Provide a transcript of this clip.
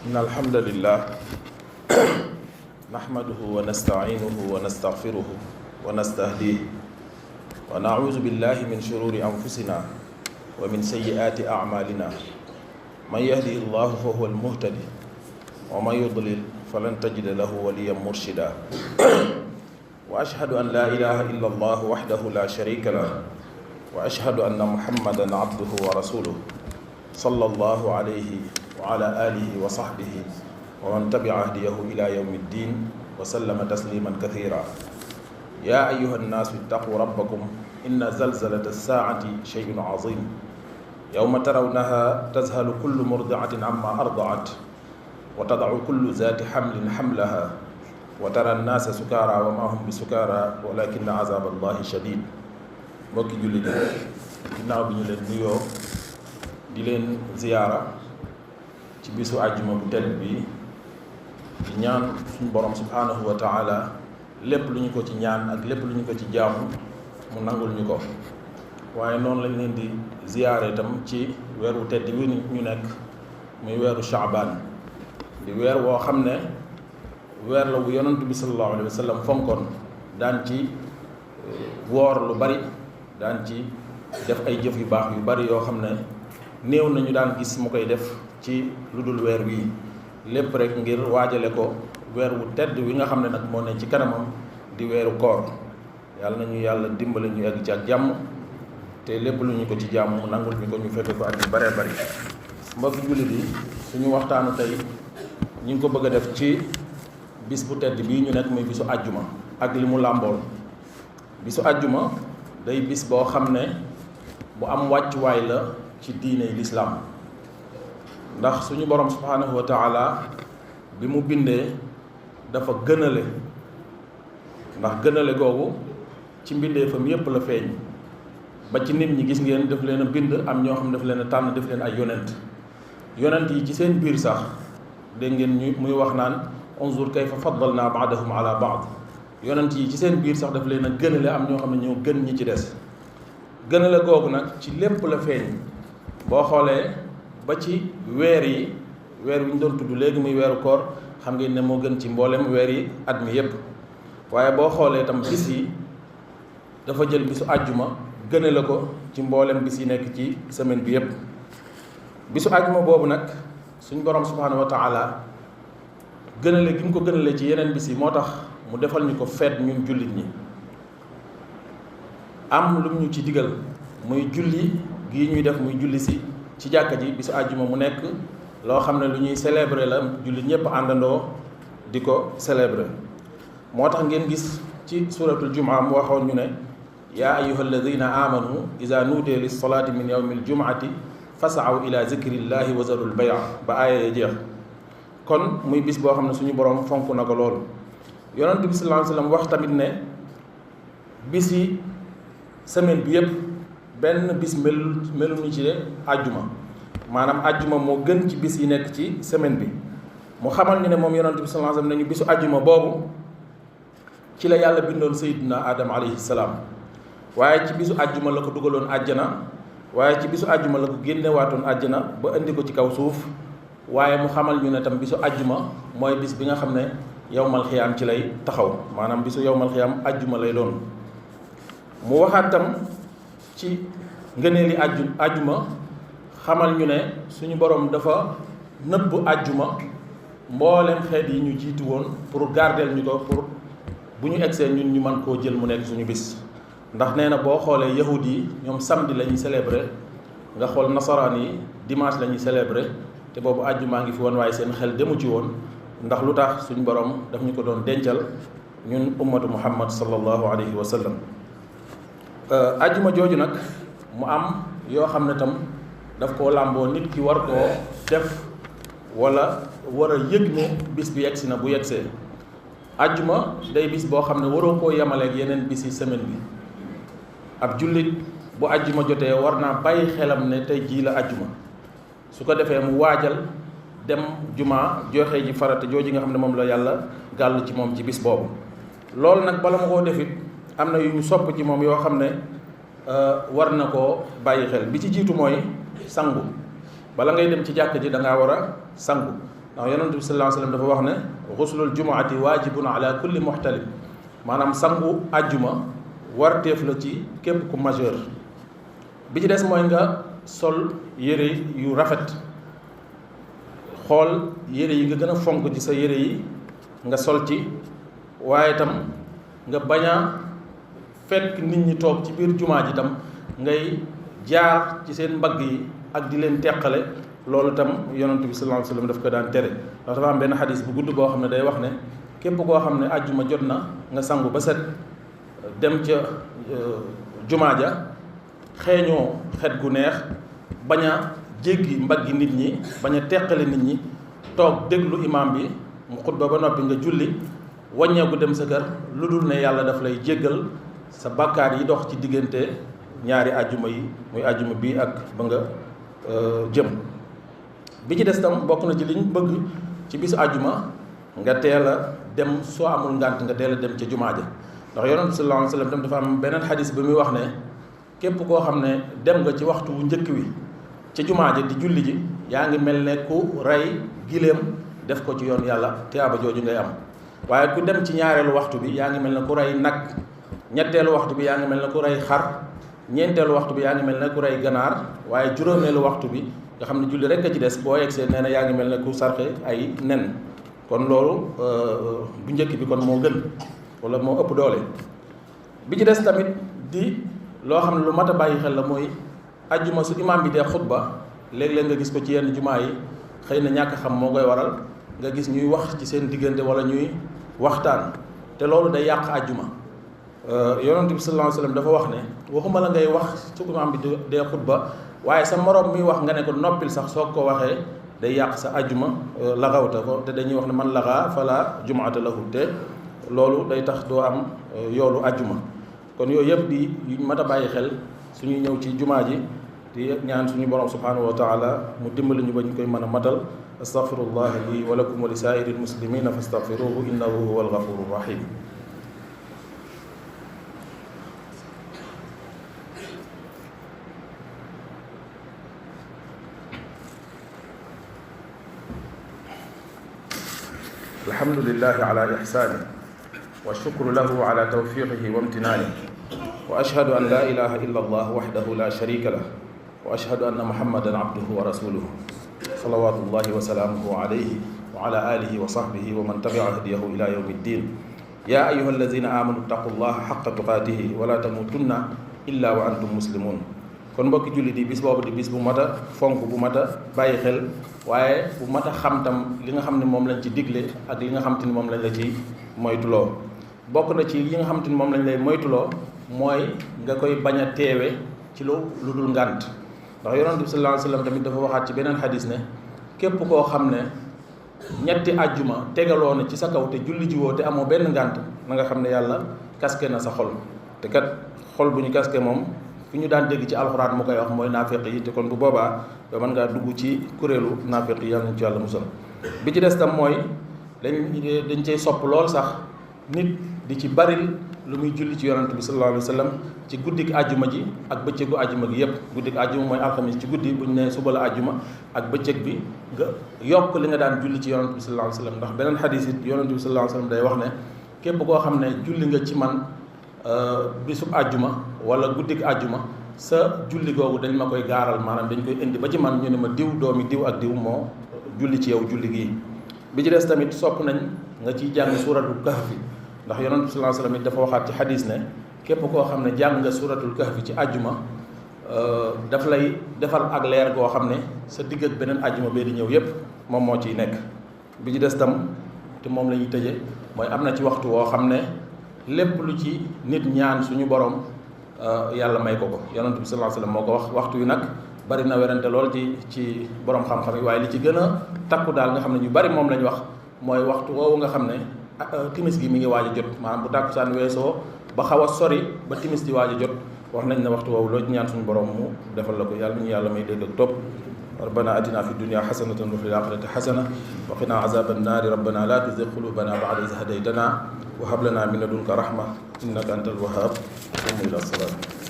إن الحمد لله نحمده ونستعينه ونستغفره ونستهديه ونعوذ بالله من شرور أنفسنا ومن سيئات أعمالنا من يهده الله فهو المهتدي ومن يضلل فلن تجد له وليا مرشدا وأشهد أن لا إله إلا الله وحده لا شريك له وأشهد أن محمدا عبده ورسوله صلى الله عليه وعلى آله وصحبه ومن تبع هديه إلى يوم الدين وسلم تسليما كثيرا يا أيها الناس اتقوا ربكم إن زلزلة الساعة شيء عظيم يوم ترونها تذهل كل مرضعة عما أرضعت وتضع كل ذات حمل حملها وترى الناس سكارى وما هم بسكارى ولكن عذاب الله شديد mbokki jullit ginnaaw bi ñu leen nuyoo di leen ziyaara ci bisu àjjuma bu tedd bi di ñaan suñu borom subhanahu wa taala lépp lu ñu ko ci ñaan ak lépp lu ñu ko ci jaamu mu nangul ñu ko waaye noonu lañ leen di ziyaare itam ci weeru tedd bi ñu nekk muy weeru Shaabaan di weer woo xam ne weer la bu yonent bi sallallahu alayhi wa sallam fonkoon daan ci woor lu bari daan ci def ay jëf yu baax yu bari yoo xam ne néew nañu daan gis mu koy def ci lu dul weer wii lépp rek ngir waajale ko weer wu tedd wi nga xam ne nag moo ne ci kanamam di weeru koor yàlla nañu yàlla dimbale ñu egg ci ak jàmm te lépp lu ñu ko ci jàmm mu nangul ñu ko ñu fekk ko at yu baree bari mbokki jullit yi suñu waxtaanu tey ñu ngi ko bëgg a def ci bis bu tedd bii ñu nekk muy bisu àjjuma ak li mu làmbool bisu àjjuma day bis boo xam ne bu am wàccuwaay la ci diine lislaam ndax suñu borom subhanahu wa taala bi mu bindee dafa gënale ndax gënale googu ci mbindeefam yépp la feeñ ba ci nit ñi gis ngeen daf leen a bind am ñoo xam ne daf leen a tànn def leen ay yonent yi ci seen biir sax dégg ngeen ñu muy wax naan unzur kayfa faddalna ba'dahum ala ba'd yonent yi ci seen biir sax daf leen a gënale am ñoo xam ne ñoo gën ñi ci des gënale googu nag ci lépp la feeñ boo xoolee ba ci weer yi weer wi ñu doon tudd léegi muy weeru koor xam ngeen ne moo gën ci mboolem weer yi at mi yépp waaye boo xoolee itam bis yi dafa jël bisu àjjuma gënale ko ci mboolem bis yi nekk ci semaine bi yépp bisu àjjuma boobu nag suñ borom subhanahu wa taala gënale gi mu ko gënale ci yeneen bis yi moo tax mu defal ñu ko feet ñun jullit ñi am lu ñu ci digal muy julli gii ñuy def muy julli si ci jàkka ji bisu àjjuma mu nekk loo xam ne lu ñuy célébrer la jullit ñëpp àndandoo di ko célébrer moo tax ngeen gis ci suratul jumaa mu waxoon ñu ne yaa ayyuha alladina amanu ida nuudiya lis salaati min yawmi aljumuati fasaw ila zikrillahi wa zarul bay' ba aaya ya jeex kon muy bis boo xam ne suñu borom fonk na ko loolu yonent bi sallallahu alayhi wasallam wax tamit ne bis yi semaine bi yëpp benn bis meluñu ci de àjjuma maanaam àjjuma moo gën ci bis yi nekk ci semaine bi mu xamal ñu ne moom yonent bi sallallahu alayhi wasallam nañu bisu àjjuma boobu ci la yàlla bindoon sayyidina Adam alayhi salaam waaye ci bisu àjjuma la ko dugaloon àjjana waaye ci bisu àjjuma la ko génnewaatoon àjjana ba indi ko ci kaw suuf waaye mu xamal ñu ne tam bisu àjjuma mooy bis bi nga xam ne yowmal xiyaam ci lay taxaw maanaam bisu yowmal xiyaam àjjuma lay doon mu waxaat tam ci ngëneeli àjjuma xamal ñu ne suñu borom dafa nëbb àjjuma mboolem xeet yi ñu jiitu woon pour gardeel ñu ko pour bu ñu egsee ñun ñu mën koo jël mu nekk suñu bis ndax nee na boo xoolee yahud yi ñoom samedi la ñuy célébrer nga xool nasaraan yi dimanche la ñuy célébrer te boobu àjjumaa ngi fi woon waaye seen xel demu ci woon ndax lu tax suñu borom daf ñu ko doon dencal ñun ummatu muhammad sallallahu alayhi wa sallam àjjuma jooju nag mu am yoo xam ne tam daf koo làmboo nit ki war koo def wala war a yëg ne bis bi yegsi na bu yegsee àjjuma day bis boo xam ne waroo koo yemaleeg yeneen bis yi semaine bi ab jullit bu àjjuma jotee war naa bàyyi xelam ne tey jii la àjjuma su ko defee mu waajal dem jumaa joxe ji farata jooji nga xam ne moom la yàlla gàll ci moom ci bis boobu loolu nag bala ma koo defit am na yu ñu sopp ci moom yoo xam ne war na koo bàyyi xel bi ci jiitu mooy sangu bala ngay dem ci jàkk ji da ngaa war a sangu ndax yonent bi sallallahu alayhi wa sallam dafa wax ne xuslul jumuati waajibun ala kulli muxtalim maanaam sangu àjjuma warteef la ci képp ku majeur. bi ci des mooy nga sol yére yu rafet, xool yére yi nga gën a fonk ci sa yére yi nga sol ci, waaye tam nga bañ a fekk nit ñi toog ci biir jumaa ji tam ngay jaar ci seen mbagg yi ak di leen teqale. loolu tam yonent bi sallallahu alayhi wa sallam daf ko daan tere, ndax dafa am benn xadis bu gudd boo xam ne day wax ne képp koo xam ne àjjuma jot na nga sangu ba set dem ca jumaa ja xeeñoo xet gu neex, bañ a jéggi mbaggi nit ñi, bañ a teqale nit ñi, toog déglu imaam bi mu xutba ba noppi nga julli wàññeeku dem sa kër, lu dul ne yàlla daf lay jéggal sa bàkkaar yi dox ci diggante ñaari àjjuma yi, muy àjjuma bii ak ba nga jëm. bi ci des tam bokk na ci liñ bëgg ci bisu àjjuma nga teel a dem, soo amul ngànt nga teel a dem ca jumaa ja, ndax yonent bi sallallahu alayhi wa sallam tam dafa am beneen xadis bi muy wax ne képp koo xam ne dem nga ci waxtu wu njëkk wi ca jumaa ja di julli ji, yaa ngi mel ne ku rey giléem def ko ci yoon yàlla, tiyaaba jooju ngay am. waaye ku dem ci ñaareelu waxtu bi yaa ngi mel ne ku rey nag, ñetteelu waxtu bi yaa ngi mel ne ku rey xar, ñeenteelu waxtu bi yaa ngi mel ne ku rey ganaar, waaye juróomeelu waxtu bi nga xam ne julli rek a ci des, boo yegsee nee na yaa ngi mel ne ku sarxe ay nen. kon loolu bu njëkk bi kon moo gën wala moo ëpp doole. bi ci des tamit di loo xam ne lu mat a bàyyi xel la, mooy ajjuma su imaam bi dee xutba léeg-léeg nga gis ko ci yenn jumaa yi, xëy na ñàkk xam moo koy waral, nga gis ñuy wax ci seen diggante wala ñuy waxtaan, te loolu day yàq ajjuma. yonent bi sallallahu alayhi wa sallam dafa wax ne waxuma la ngay wax su imaam bi dee xutba, waaye sa morom mi wax nga ne ko noppil sax soo ko waxee day yàq sa ajjuma, laxawta ko, te dañuy wax ne man laxaa fala jumaata lahu, te loolu day tax doo am yoolu ajjuma. kon yooyu yëpp di yuñ mat a bàyyi xel suñuy ñëw ci jumaa ji, di ñaan suñu borom subhanahu wa taala mu dimbali ñu ba ñu koy mën a matal. astaghfirullah li wa lakum wa li saa'iril muslimina fastaghfiruhu innahu huwal ghafurur rahim. alhamdulillahi ala ihsanihi wa shukru lahu ala tawfiqihi wa imtinanihi wa ashhadu an la ilaha illa allah wahdahu la sharika lah wa ashhadu anna muhammadan abduhu wa rasuluhu salawatullahi wa salaamuhu alayhi wa ala alihi wa sahbihi wa man tabi'a hadiyahu ila yawmi ddin. ya ayyuha allazina amanu ittaqullaha haqqa tuqatihi wa la tamutunna illa wa antum muslimun. kon mbokki jullit yi bis boobu di bis bu mat a fonk, bu mat a bàyyi xel, waaye bu mat a xam tam li nga xam ne moom lañ ci digle ak li nga xam te ni moom lañ la ci moytuloo. bokk na ci li nga xam te ni moom lañ lay moytuloo mooy nga koy bañ a teewe ci lu dul ngànt, ndax yonent bi sallallahu alayhi wa sallam tamit dafa waxaat ci beneen xadis ne képp koo xam ne ñetti àjjuma tegaloo na ci sa kaw te julli ji woo te amoo benn ngànt, na nga xam ne yàlla kaske na sa xol. te kat xol bu ñu kaske moom fi ñu daan dégg ci alxuraan mu koy wax mooy naafeq yi, te kon bu boobaa yow mën ngaa dugg ci kuréelu naafeq yi, yàlla nañ ci yàlla musal. bi ci des tam mooy dañ cey sopp lool sax nit di ci baril lu muy julli ci yonent bi sallallahu alayhi wa sallam ci guddik àjjuma ji ak bëccëgu àjjuma gi yëpp. guddik àjjuma mooy alxamis ci guddi bu ñu nee suba la àjjuma, ak bëccëg bi nga yokk li nga daan julli ci yonent bi sallallahu alayhi wa sallam, ndax beneen xadis it yonent bi sallallahu alayhi wa sallam day wax ne képp koo xam ne julli nga ci man bisub àjjuma wala guddik àjjuma, sa julli googu dañ ma koy gaaral, maanaam dañ koy indi ba ci man, ñu ne ma diw doomi diw ak diw moo julli ci yow julli gii. bi ci des tamit sopp nañ nga ciy jàng suuratul kahfi, ndax yonent bi sallallahu alayhi wa sallam it dafa waxaat ci xadis ne képp koo xam ne jàng nga suuratul kahfi ci àjjuma daf lay defal ak leer goo xam ne sa digg ak beneen àjjuma bee di ñëw yépp moom moo ciy nekk. bi ci des tam te moom la ñuy tëje mooy am na ci waxtu woo xam ne lépp lu ci nit ñaan suñu borom yàlla may ko ko. yonent bi sallallahu alayhi wa sallam moo ko wax. waxtu wi nag bari na werante lool ci borom xam-xam yi, waaye li ci gën a takku daal nga xam ne ñu bari moom lañ wax mooy waxtu woowu nga xam ne timis gi mi ngi waaj a jot, maanaam bu tàkkusaan weesoo ba xaw a sori ba timis di waaj a jot, wax nañ ne waxtu woowu loo ci ñaan suñu borom mu defal la ko. yàlla ñu yàlla may dégg ak topp. ربنا آتنا في الدنيا حسنة وفي الآخرة حسنة وقنا عذاب النار ربنا لا تزغ قلوبنا بعد إذ هديتنا وهب لنا من لدنك رحمة إنك أنت الوهاب. قوموا إلى الصلاة.